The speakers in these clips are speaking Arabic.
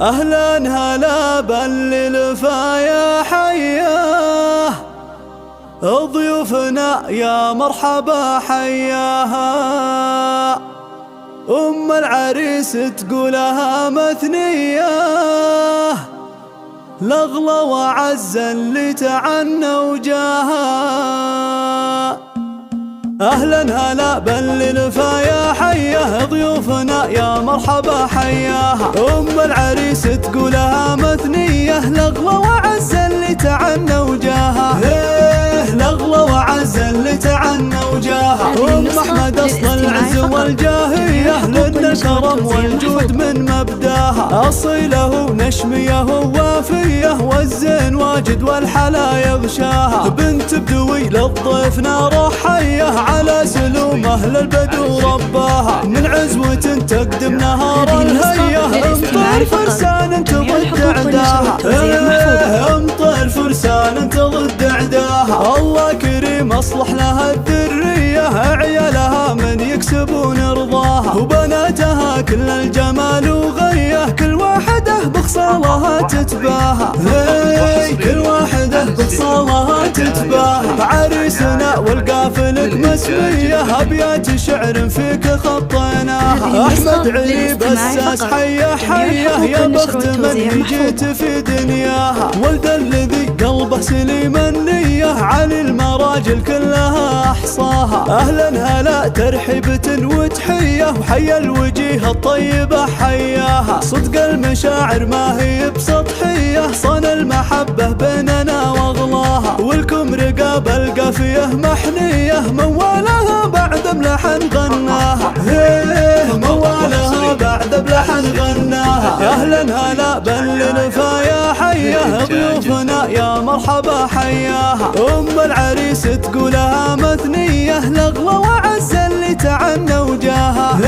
أهلا هلا باللفا يا حياه، ضيوفنا يا مرحبا حياها. أم العريس تقولها مثنية، الأغلى وعز اللي تعنى وجاها. أهلا هلا باللفا يا حياه، ضيوفنا يا مرحبا حياها. أم العريس تقولها مثنية، الأغلى وعز اللي تعنى وجاها. الأغلى وعز اللي تعنى وجاها. أم أحمد أصل العز والجاهية، لنا الكرم والجود من مبداها. أصيلة ونشمية ووافية، والزين واجد والحلا يغشاها. بنت بدوي للضيف نار حية، على سلوم أهل البدو رباها. من عزوة تقدم نهار الهية، امطر فرسان تضد عداها. امطر فرسان تضد عداها. الله كريم اصلح لها الذرية، عيالها من يكسبون رضاها. وبناتها كل الجمال وغيه، كل واحدة بخصالها تتباهى. كل واحدة بخصالها تتباهى. عريسنا والقافلك مسمية، أبيات شعر فيك خطيناها. أحمد علي بساس حيا حيا، يا بخت من جيت في دنياها. ولد الذي قلبه سليم النية، علي المراجل كلها أحصاها. أهلا هلا ترحيبة وتحية، وحيا الوجيه الطيبة حياها. صدق المشاعر ما هي بسطحية، صن المحبة بيننا واغلاها. والكم رقاب القافية محنية، موالها بعد بلحن غناها. موالها بعد بلحن غناها. أهلا هلا باللفا يا حياه، ضيوفنا يا مرحبا حياها. أم العريس تقولها مثنية، الأغلى وعز اللي تعنى وجاها.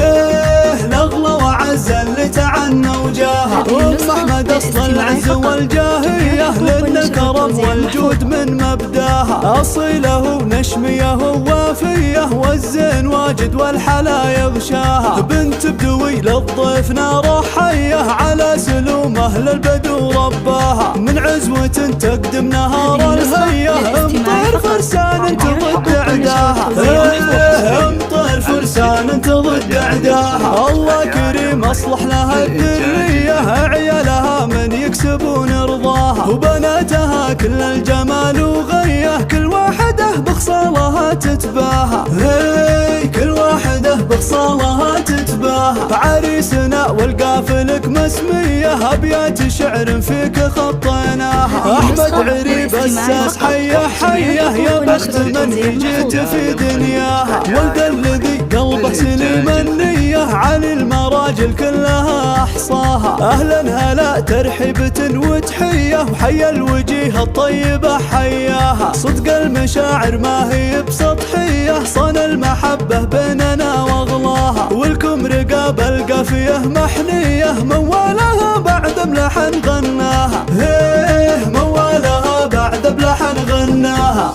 الأغلى وعز اللي تعنى وجاها. أم أحمد أصل العز والجاهية، لنا الكرم والجود من مبداها. أصيلة ونشمية ووافية، والزين واجد والحلا يغشاها. بنت بدوي للضيف نار حية، على سلوم أهل البدو رباها. من عزوة تقدم نهار الهية، امطر فرسان تضد عداها. امطر فرسان تضد عداها. الله كريم اصلح لها الذرية، عيالها من يكسبون رضاها. وبناتها كل الجمال وغيه، كل واحدة بخصالها تتباهى. كل واحدة بخصالها تتباهى. عريسنا والقافلك مسمية، أبيات شعر فيك خطيناها. أحمد علي بساس حيا حيا، يا بخت من جيت في دنياها. ولد الذي قلبه سليم النية، علي المراجل كلها أحصاها. أهلا هلا ترحيبة وتحية، وحيا الوجيه الطيبة حياها. صدق المشاعر ما هي بسطحية، صن المحبة بيننا واغلاها. والكم رقاب القافية محنية، موالها بعد بلحن غناها. موالها بعد بلحن غناها.